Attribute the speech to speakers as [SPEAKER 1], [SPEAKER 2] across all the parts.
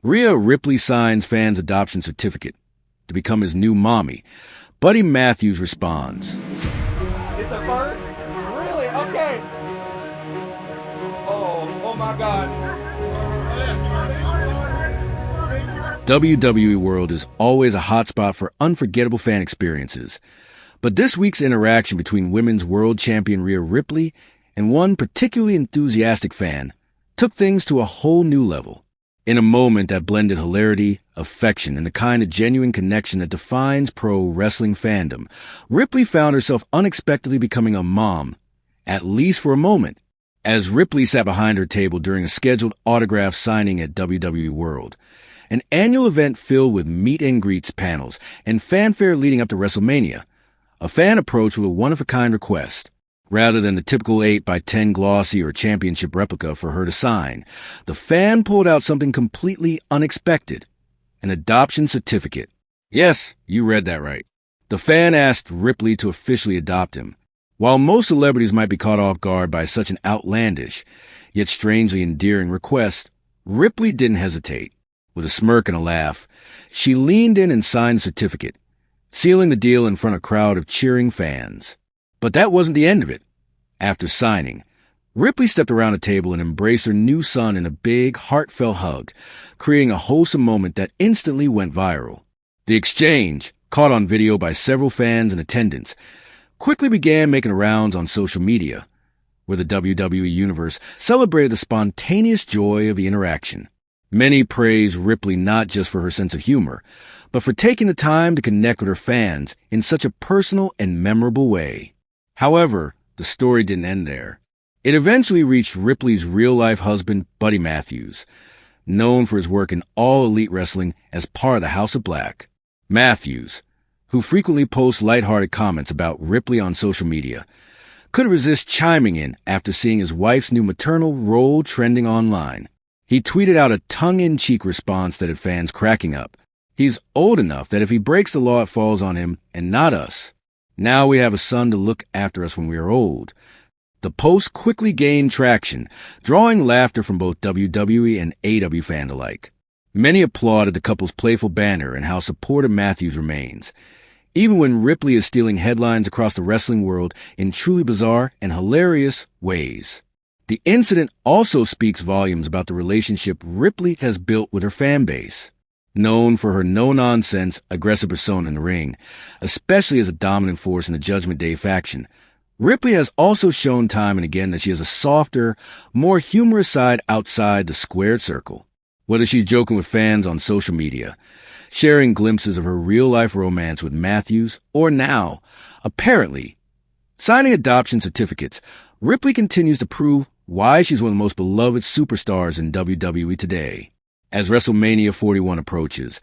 [SPEAKER 1] Rhea Ripley signs fan's adoption certificate to become his new mommy. Buddy Matthews responds.
[SPEAKER 2] It's a first? Really? Okay. Oh my gosh.
[SPEAKER 1] WWE World is always a hotspot for unforgettable fan experiences. But this week's interaction between women's world champion Rhea Ripley and one particularly enthusiastic fan took things to a whole new level. In a moment that blended hilarity, affection, and the kind of genuine connection that defines pro wrestling fandom, Ripley found herself unexpectedly becoming a mom, at least for a moment, as Ripley sat behind her table during a scheduled autograph signing at WWE World, an annual event filled with meet and greets panels and fanfare leading up to WrestleMania. A fan approached with a one-of-a-kind request. Rather than the typical 8x10 glossy or championship replica for her to sign, the fan pulled out something completely unexpected. An adoption certificate. Yes, you read that right. The fan asked Ripley to officially adopt him. While most celebrities might be caught off guard by such an outlandish, yet strangely endearing request, Ripley didn't hesitate. With a smirk and a laugh, she leaned in and signed the certificate, sealing the deal in front of a crowd of cheering fans. But that wasn't the end of it. After signing, Ripley stepped around the table and embraced her new son in a big, heartfelt hug, creating a wholesome moment that instantly went viral. The exchange, caught on video by several fans in attendance, quickly began making rounds on social media, where the WWE Universe celebrated the spontaneous joy of the interaction. Many praised Ripley not just for her sense of humor, but for taking the time to connect with her fans in such a personal and memorable way. However, the story didn't end there. It eventually reached Ripley's real-life husband, Buddy Matthews, known for his work in All Elite Wrestling as part of the House of Black. Matthews, who frequently posts lighthearted comments about Ripley on social media, couldn't resist chiming in after seeing his wife's new maternal role trending online. He tweeted out a tongue-in-cheek response that had fans cracking up. He's old enough that if he breaks the law, it falls on him and not us. Now we have a son to look after us when we are old. The post quickly gained traction, drawing laughter from both WWE and AEW fans alike. Many applauded the couple's playful banter and how supportive Matthews remains, even when Ripley is stealing headlines across the wrestling world in truly bizarre and hilarious ways. The incident also speaks volumes about the relationship Ripley has built with her fan base. Known for her no-nonsense, aggressive persona in the ring, especially as a dominant force in the Judgment Day faction, Ripley has also shown time and again that she has a softer, more humorous side outside the squared circle. Whether she's joking with fans on social media, sharing glimpses of her real-life romance with Matthews, or now, apparently, signing adoption certificates, Ripley continues to prove why she's one of the most beloved superstars in WWE today. As WrestleMania 41 approaches,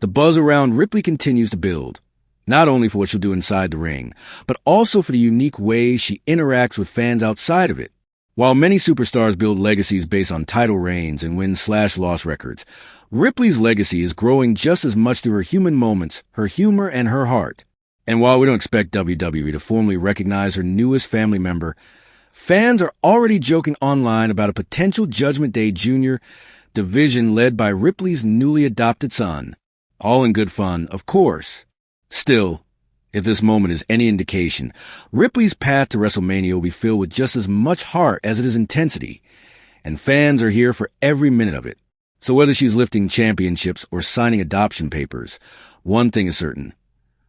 [SPEAKER 1] the buzz around Ripley continues to build, not only for what she'll do inside the ring, but also for the unique ways she interacts with fans outside of it. While many superstars build legacies based on title reigns and win/loss records, Ripley's legacy is growing just as much through her human moments, her humor, and her heart. And while we don't expect WWE to formally recognize her newest family member, fans are already joking online about a potential Judgment Day Jr. division led by Ripley's newly adopted son. All in good fun, of course. Still, if this moment is any indication, Ripley's path to WrestleMania will be filled with just as much heart as it is intensity, and fans are here for every minute of it. So whether she's lifting championships or signing adoption papers, one thing is certain.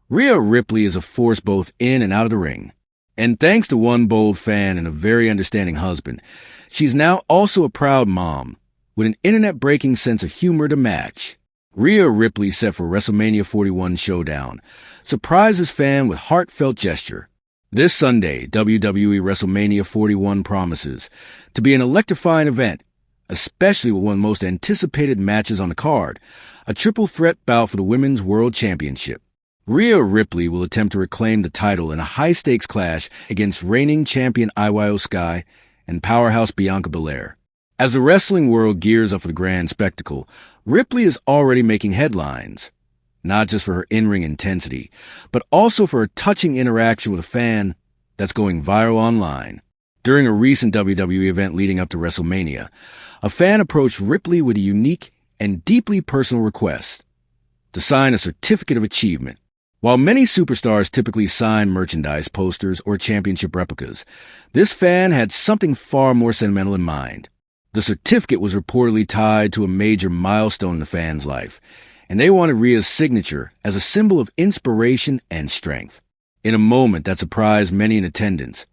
[SPEAKER 1] Rhea Ripley is a force both in and out of the ring. And thanks to one bold fan and a very understanding husband, she's now also a proud mom, with an internet-breaking sense of humor to match. Rhea Ripley, set for WrestleMania 41 Showdown, surprises fans with heartfelt gesture. This Sunday, WWE WrestleMania 41 promises to be an electrifying event, especially with one of the most anticipated matches on the card, a triple threat bout for the Women's World Championship. Rhea Ripley will attempt to reclaim the title in a high-stakes clash against reigning champion Io Sky and powerhouse Bianca Belair. As the wrestling world gears up for the grand spectacle, Ripley is already making headlines, not just for her in-ring intensity, but also for her touching interaction with a fan that's going viral online. During a recent WWE event leading up to WrestleMania, a fan approached Ripley with a unique and deeply personal request: to sign a certificate of achievement. While many superstars typically sign merchandise, posters, or championship replicas, this fan had something far more sentimental in mind. The certificate was reportedly tied to a major milestone in the fan's life, and they wanted Rhea's signature as a symbol of inspiration and strength. In a moment that surprised many in attendance,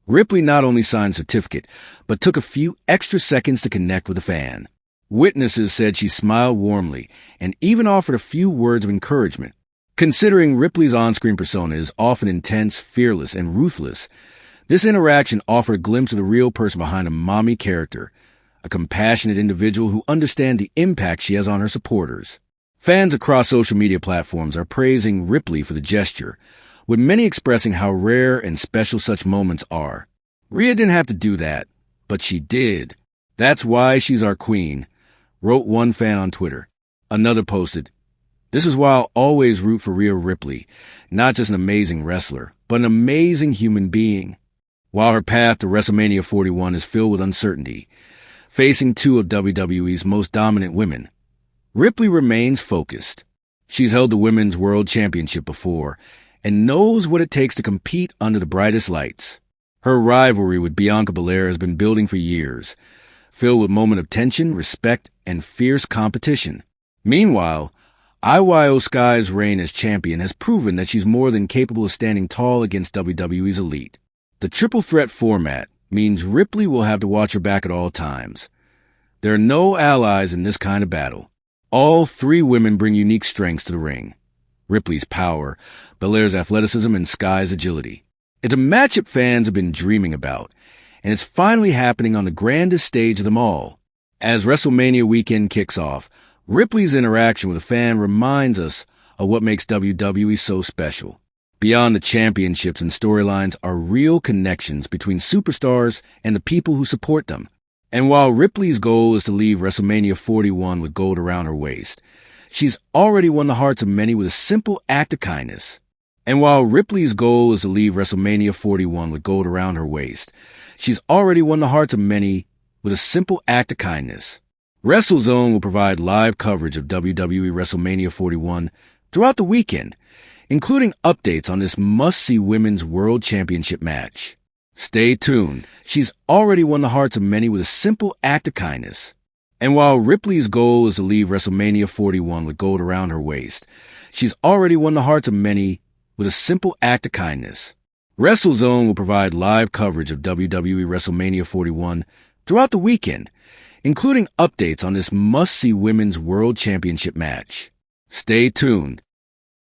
[SPEAKER 1] Ripley not only signed the certificate, but took a few extra seconds to connect with the fan. Witnesses said she smiled warmly and even offered a few words of encouragement. Considering Ripley's on-screen persona is often intense, fearless, and ruthless, this interaction offered a glimpse of the real person behind a Mami character, a compassionate individual who understands the impact she has on her supporters. Fans across social media platforms are praising Ripley for the gesture, with many expressing how rare and special such moments are. Rhea didn't have to do that, but she did. "That's why she's our queen," wrote one fan on Twitter. Another posted, "This is why I'll always root for Rhea Ripley, not just an amazing wrestler, but an amazing human being." While her path to WrestleMania 41 is filled with uncertainty, facing two of WWE's most dominant women, Ripley remains focused. She's held the Women's World Championship before and knows what it takes to compete under the brightest lights. Her rivalry with Bianca Belair has been building for years, filled with moments of tension, respect, and fierce competition. Meanwhile, Io Sky's reign as champion has proven that she's more than capable of standing tall against WWE's elite. The triple threat format means Ripley will have to watch her back at all times. There are no allies in this kind of battle. All three women bring unique strengths to the ring: Ripley's power, Belair's athleticism, and Sky's agility. It's a matchup fans have been dreaming about, and it's finally happening on the grandest stage of them all. As WrestleMania weekend kicks off, Ripley's interaction with a fan reminds us of what makes WWE so special. Beyond the championships and storylines are real connections between superstars and the people who support them. And while Ripley's goal is to leave WrestleMania 41 with gold around her waist, she's already won the hearts of many with a simple act of kindness. And while Ripley's goal is to leave WrestleMania 41 with gold around her waist, she's already won the hearts of many with a simple act of kindness. WrestleZone will provide live coverage of WWE WrestleMania 41 throughout the weekend, including updates on this must-see Women's World Championship match. Stay tuned. She's already won the hearts of many with a simple act of kindness. And while Ripley's goal is to leave WrestleMania 41 with gold around her waist, she's already won the hearts of many with a simple act of kindness. WrestleZone will provide live coverage of WWE WrestleMania 41 throughout the weekend, including updates on this must-see Women's World Championship match. Stay tuned.